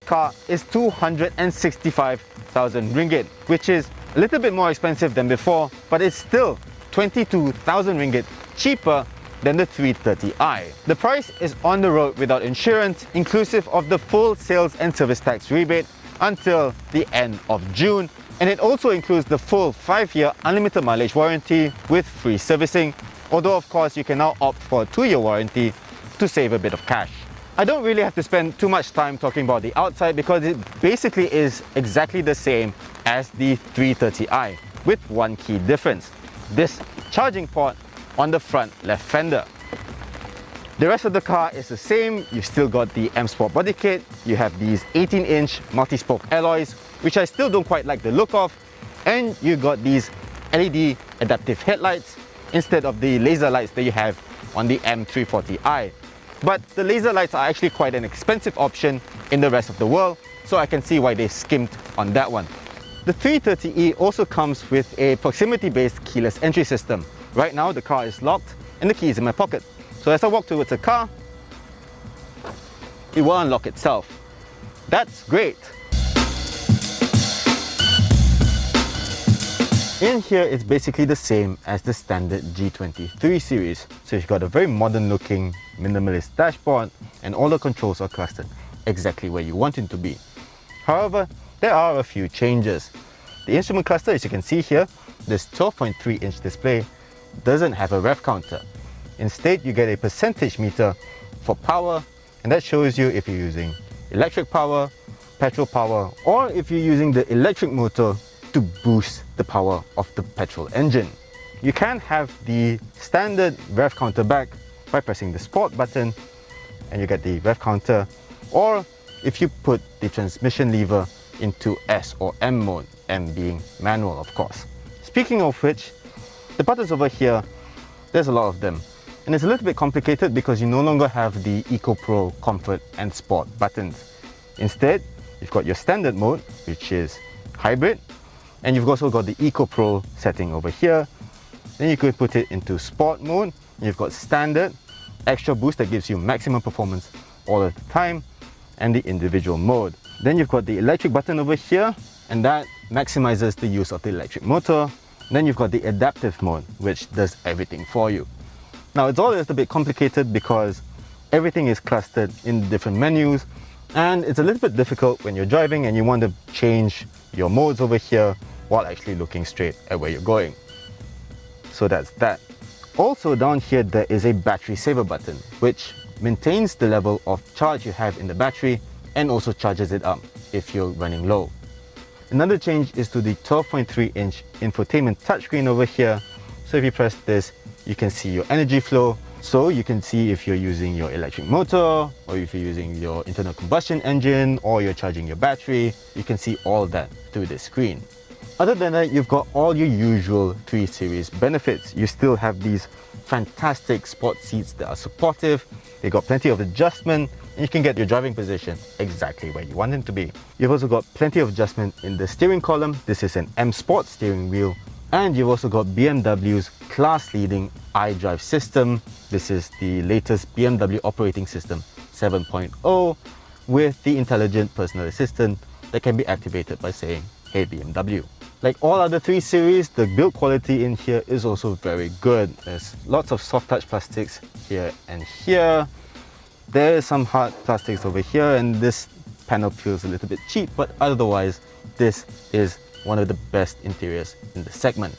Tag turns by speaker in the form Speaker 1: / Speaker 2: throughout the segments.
Speaker 1: car is 265,000 ringgit, which is a little bit more expensive than before, but it's still 22,000 ringgit cheaper than the 330i. The price is on the road without insurance, inclusive of the full sales and service tax rebate until the end of June, and it also includes the full 5-year unlimited mileage warranty with free servicing, although of course you can now opt for a 2-year warranty to save a bit of cash. I don't really have to spend too much time talking about the outside because it basically is exactly the same as the 330i, with one key difference: this charging port on the front left fender. The rest of the car is the same. You've still got the MSPORT body kit, you have these 18-inch multi-spoke alloys, which I still don't quite like the look of, and you got these LED adaptive headlights instead of the laser lights that you have on the M340i. But the laser lights are actually quite an expensive option in the rest of the world, so I can see why they skimped on that one. The 330e also comes with a proximity-based keyless entry system. Right now the car is locked and the key is in my pocket. So as I walk towards the car, it will unlock itself. That's great. In here, it's basically the same as the standard G20 3 Series. So you've got a very modern looking minimalist dashboard and all the controls are clustered exactly where you want it to be. However, there are a few changes. The instrument cluster, as you can see here, this 12.3-inch display doesn't have a rev counter. Instead, you get a percentage meter for power, and that shows you if you're using electric power, petrol power, or if you're using the electric motor to boost the power of the petrol engine. You can have the standard rev counter back by pressing the Sport button and you get the rev counter, or if you put the transmission lever into S or M mode, M being manual of course. Speaking of which, the buttons over here, there's a lot of them, and it's a little bit complicated because you no longer have the Eco Pro, Comfort and Sport buttons. Instead, you've got your standard mode, which is hybrid, and you've also got the Eco Pro setting over here. Then you could put it into Sport mode. You've got standard, XtraBoost that gives you maximum performance all of the time, and the individual mode. Then you've got the electric button over here, and that maximizes the use of the electric motor. Then you've got the adaptive mode, which does everything for you. Now it's all a little bit complicated because everything is clustered in different menus, and it's a little bit difficult when you're driving and you want to change your modes over here while actually looking straight at where you're going. So that's that. Also down here there is a battery saver button, which maintains the level of charge you have in the battery and also charges it up if you're running low. Another change is to the 12.3-inch infotainment touchscreen over here. So if you press this, you can see your energy flow. So you can see if you're using your electric motor, or if you're using your internal combustion engine, or you're charging your battery. You can see all that through this screen. Other than that, you've got all your usual 3 Series benefits. You still have these fantastic sport seats that are supportive. They got plenty of adjustment, and you can get your driving position exactly where you want it to be. You've also got plenty of adjustment in the steering column. This is an M Sport steering wheel. And you've also got BMW's class-leading eDrive system. This is the latest BMW operating system 7.0 with the intelligent personal assistant that can be activated by saying, "Hey BMW." Like all other 3 Series, the build quality in here is also very good. There's lots of soft touch plastics here and here. There's some hard plastics over here, and this panel feels a little bit cheap, but otherwise this is one of the best interiors in the segment.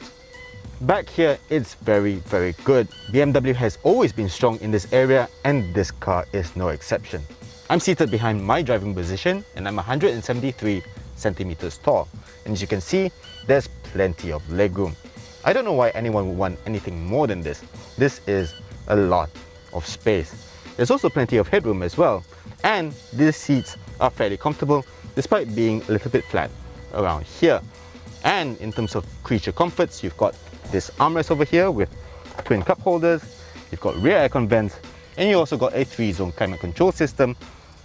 Speaker 1: Back here, it's very good. BMW has always been strong in this area, and this car is no exception. I'm seated behind my driving position, and I'm 173 centimeters tall. And as you can see, there's plenty of legroom. I don't know why anyone would want anything more than this. This is a lot of space. There's also plenty of headroom as well, and these seats are fairly comfortable despite being a little bit flat around here. And in terms of creature comforts, you've got this armrest over here with twin cup holders, you've got rear aircon vents, and you also got a 3-zone climate control system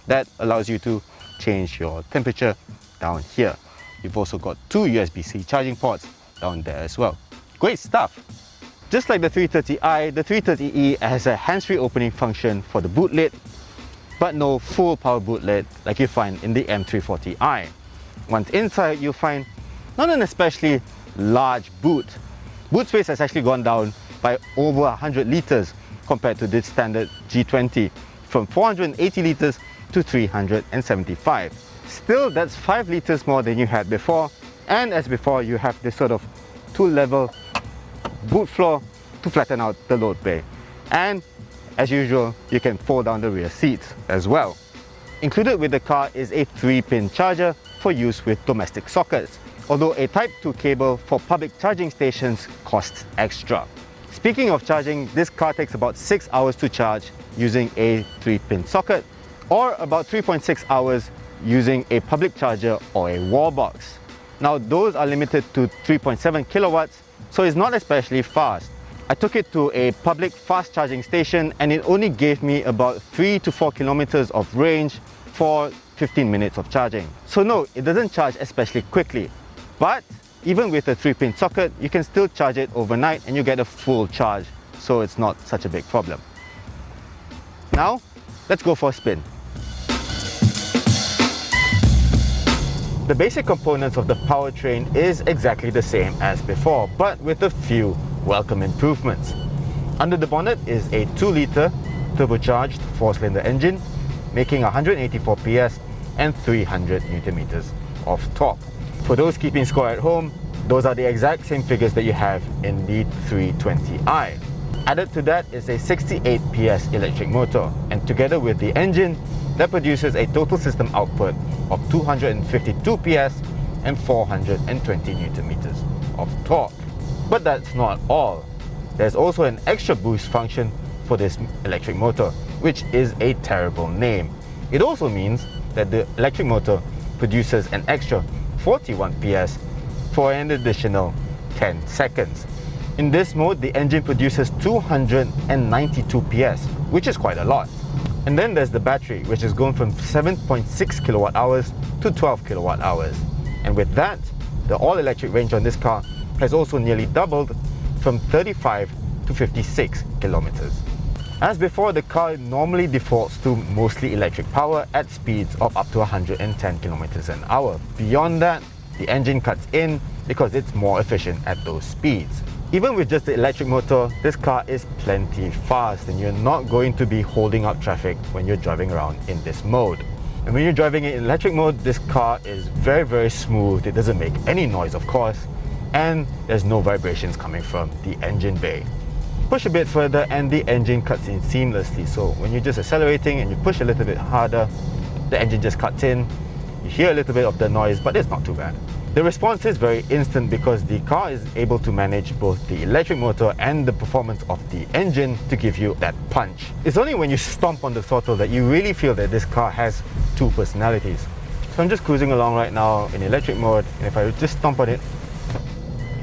Speaker 1: that allows you to change your temperature down here. You've also got 2 USB-C charging ports down there as well. Great stuff! Just like the 330i, the 330e has a hands-free opening function for the boot lid. but no full power boot lid like you find in the M340i. Once inside, you'll find not an especially large boot. Boot space has actually gone down by over 100 litres compared to the standard G20, from 480 litres to 375. Still, that's 5 litres more than you had before, and as before, you have this sort of two-level boot floor to flatten out the load bay. And as usual, you can fold down the rear seats as well. Included with the car is a 3-pin charger for use with domestic sockets, although a Type 2 cable for public charging stations costs extra. Speaking of charging, this car takes about 6 hours to charge using a 3-pin socket, or about 3.6 hours using a public charger or a wall box. Now those are limited to 3.7 kilowatts, so it's not especially fast. I took it to a public fast charging station and it only gave me about 3 to 4 kilometers of range for 15 minutes of charging. So no, it doesn't charge especially quickly, but even with a 3-pin socket, you can still charge it overnight and you get a full charge, so it's not such a big problem. Now, let's go for a spin. The basic components of the powertrain is exactly the same as before, but with a few welcome improvements. Under the bonnet is a 2-litre turbocharged 4-cylinder engine, making 184 PS and 300 Nm of torque. For those keeping score at home, those are the exact same figures that you have in the 320i. Added to that is a 68 PS electric motor, and together with the engine, that produces a total system output of 252 PS and 420 Nm of torque. But that's not all. There's also an XtraBoost function for this electric motor, which is a terrible name. It also means that the electric motor produces an extra 41 PS for an additional 10 seconds. In this mode, the engine produces 292 PS, which is quite a lot. And then there's the battery, which has gone from 7.6 kilowatt hours to 12 kilowatt hours. And with that, the all-electric range on this car has also nearly doubled from 35 to 56 kilometers. As before, the car normally defaults to mostly electric power at speeds of up to 110 kilometers an hour. Beyond that, the engine cuts in because it's more efficient at those speeds. Even with just the electric motor, this car is plenty fast and you're not going to be holding up traffic when you're driving around in this mode. And when you're driving in electric mode, this car is very smooth. It doesn't make any noise, of course, and there's no vibrations coming from the engine bay. Push a bit further and the engine cuts in seamlessly. So when you're just accelerating and you push a little bit harder, the engine just cuts in. You hear a little bit of the noise, but it's not too bad. The response is very instant because the car is able to manage both the electric motor and the performance of the engine to give you that punch. It's only when you stomp on the throttle that you really feel that this car has two personalities. So I'm just cruising along right now in electric mode, and if I just stomp on it,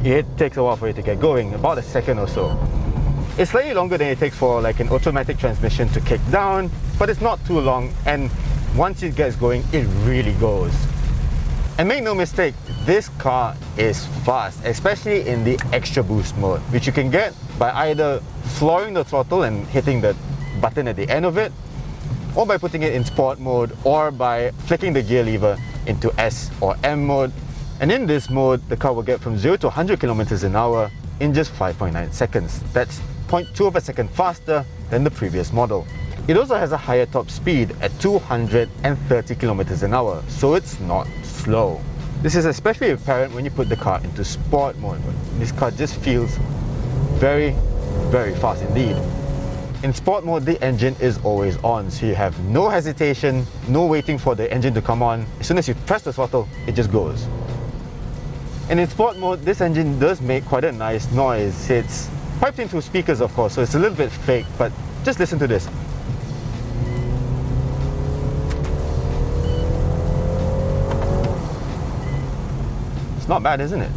Speaker 1: it takes a while for it to get going, about a second or so. It's slightly longer than it takes for like an automatic transmission to kick down, but it's not too long, and once it gets going, it really goes. And make no mistake, this car is fast, especially in the XtraBoost mode, which you can get by either flooring the throttle and hitting the button at the end of it, or by putting it in sport mode, or by flicking the gear lever into S or M mode. And in this mode, the car will get from 0 to 100 kilometers an hour in just 5.9 seconds. That's 0.2 of a second faster than the previous model. It also has a higher top speed at 230 kilometers an hour, so it's not slow. This is especially apparent when you put the car into sport mode. This car just feels very fast indeed. In sport mode, the engine is always on, so you have no hesitation, no waiting for the engine to come on. As soon as you press the throttle, it just goes. And in sport mode, this engine does make quite a nice noise. It's piped into speakers, of course, so it's a little bit fake, but just listen to this. It's not bad, isn't it?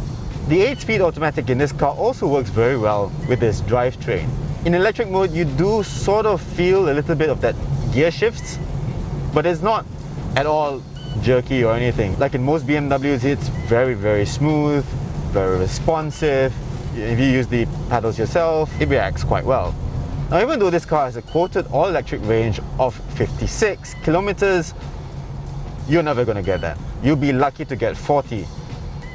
Speaker 1: The 8-speed automatic in this car also works very well with this drivetrain. In electric mode, you do sort of feel a little bit of that gear shifts, but it's not at all jerky or anything. Like in most BMWs, it's very smooth, very responsive. If you use the paddles yourself, it reacts quite well. Now, even though this car has a quoted all-electric range of 56 kilometers, you're never going to get that. You'll be lucky to get 40.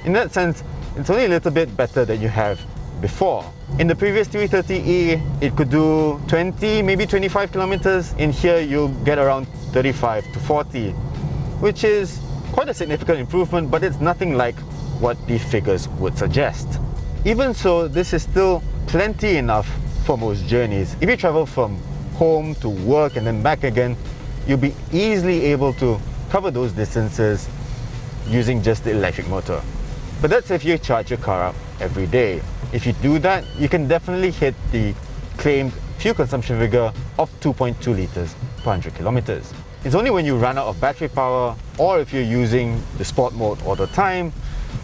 Speaker 1: In that sense, it's only a little bit better than you have before. In the previous 330e, it could do 20, maybe 25 kilometers. In here, you'll get around 35 to 40, which is quite a significant improvement, but it's nothing like what the figures would suggest. Even so, this is still plenty enough for most journeys. If you travel from home to work and then back again, you'll be easily able to cover those distances using just the electric motor. But that's if you charge your car up every day. If you do that, you can definitely hit the claimed fuel consumption figure of 2.2 liters per 100 kilometers. It's only when you run out of battery power, or if you're using the sport mode all the time,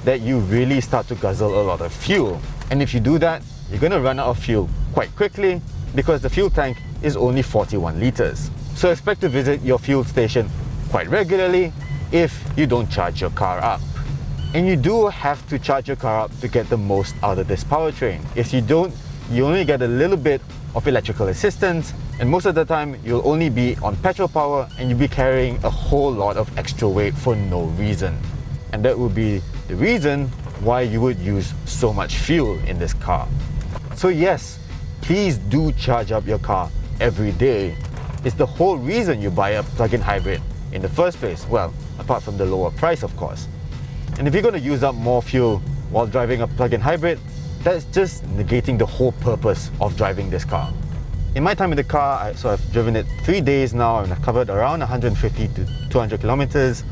Speaker 1: that you really start to guzzle a lot of fuel. And if you do that, you're going to run out of fuel quite quickly because the fuel tank is only 41 liters. So expect to visit your fuel station quite regularly if you don't charge your car up. And you do have to charge your car up to get the most out of this powertrain. If you don't, you only get a little bit of electrical assistance, and most of the time you'll only be on petrol power and you'll be carrying a whole lot of extra weight for no reason. And that would be the reason why you would use so much fuel in this car. So yes, please do charge up your car every day. It's the whole reason you buy a plug-in hybrid in the first place. Well, apart from the lower price, of course. And if you're going to use up more fuel while driving a plug-in hybrid, that's just negating the whole purpose of driving this car. In my time in the car, I've driven it 3 days now and I've covered around 150 to 200 kilometers.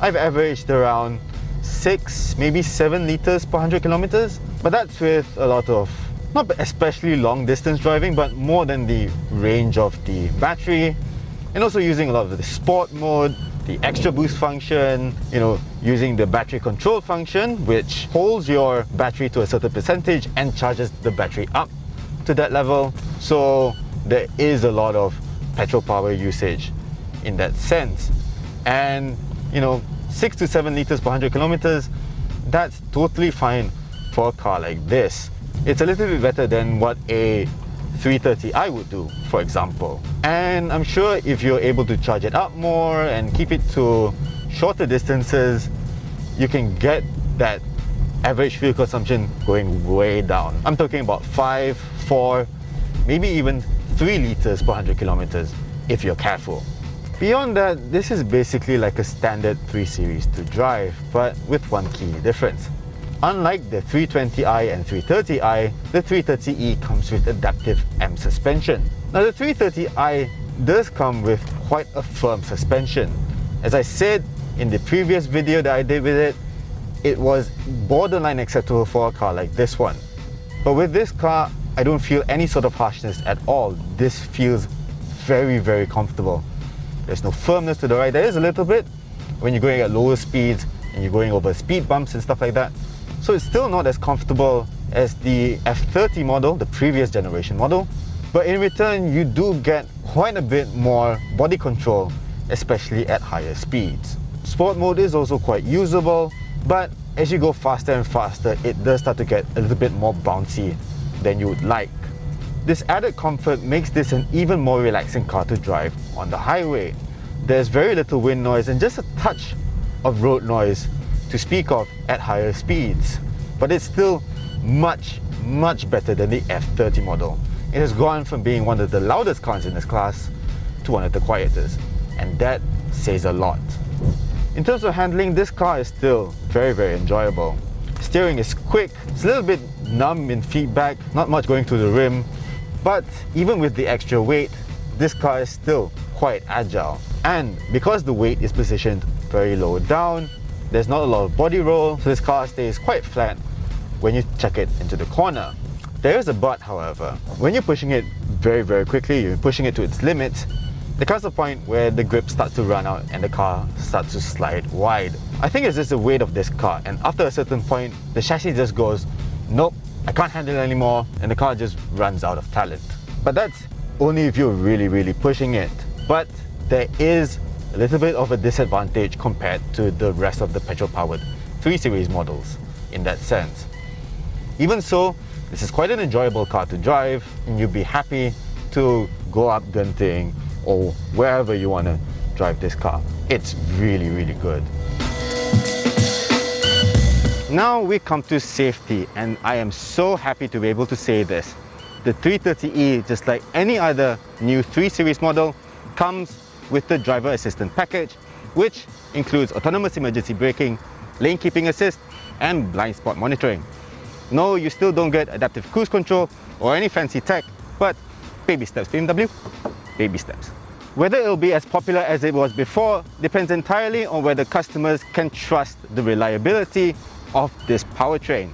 Speaker 1: I've averaged around 6, maybe 7 liters per 100 kilometers. But that's with a lot of, not especially long distance driving, but more than the range of the battery. And also using a lot of the sport mode, the XtraBoost function, using the battery control function, which holds your battery to a certain percentage and charges the battery up to that level. So there is a lot of petrol power usage in that sense. And 6 to 7 liters per 100 kilometers, that's totally fine for a car like this. It's a little bit better than what a 330i would do, for example. And I'm sure if you're able to charge it up more and keep it to shorter distances, you can get that average fuel consumption going way down. I'm talking about 5, 4, maybe even 3 liters per 100 kilometers if you're careful. Beyond that, this is basically like a standard 3 Series to drive, but with one key difference. Unlike the 320i and 330i, the 330e comes with adaptive M suspension. Now the 330i does come with quite a firm suspension. As I said in the previous video that I did with it, it was borderline acceptable for a car like this one. But with this car, I don't feel any sort of harshness at all. This feels very, very comfortable. There's no firmness to the ride. There is a little bit when you're going at lower speeds and you're going over speed bumps and stuff like that. So it's still not as comfortable as the F30 model, the previous generation model. But in return, you do get quite a bit more body control, especially at higher speeds. Sport mode is also quite usable, but as you go faster and faster, it does start to get a little bit more bouncy than you would like. This added comfort makes this an even more relaxing car to drive on the highway. There's very little wind noise and just a touch of road noise to speak of at higher speeds. But it's still much, much better than the F30 model. It has gone from being one of the loudest cars in this class to one of the quietest, and that says a lot. In terms of handling, this car is still very, very enjoyable. Steering is quick, it's a little bit numb in feedback, not much going through the rim, but even with the extra weight, this car is still quite agile. And because the weight is positioned very low down, there's not a lot of body roll, so this car stays quite flat when you chuck it into the corner. There is a but, however. When you're pushing it very, very quickly, you're pushing it to its limit, there comes a point where the grip starts to run out and the car starts to slide wide. I think it's just the weight of this car, and after a certain point, the chassis just goes, nope, I can't handle it anymore, and the car just runs out of talent. But that's only if you're really, really pushing it. But there is a little bit of a disadvantage compared to the rest of the petrol-powered 3 Series models in that sense. Even so, This is quite an enjoyable car to drive, and you'll be happy to go up Genting or wherever you want to drive this car. It's really, really good. Now we come to safety, and I am so happy to be able to say this. The 330e, just like any other new 3 Series model, comes with the driver assistant package, which includes autonomous emergency braking, lane keeping assist, and blind spot monitoring. No, you still don't get adaptive cruise control or any fancy tech, but baby steps, BMW, baby steps. Whether it'll be as popular as it was before depends entirely on whether customers can trust the reliability of this powertrain.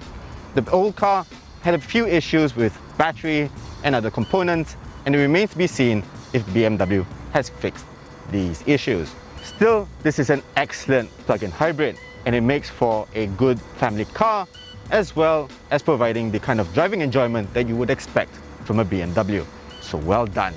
Speaker 1: The old car had a few issues with battery and other components, and it remains to be seen if BMW has fixed these issues. Still, this is an excellent plug-in hybrid, and it makes for a good family car, as well as providing the kind of driving enjoyment that you would expect from a BMW. So well done.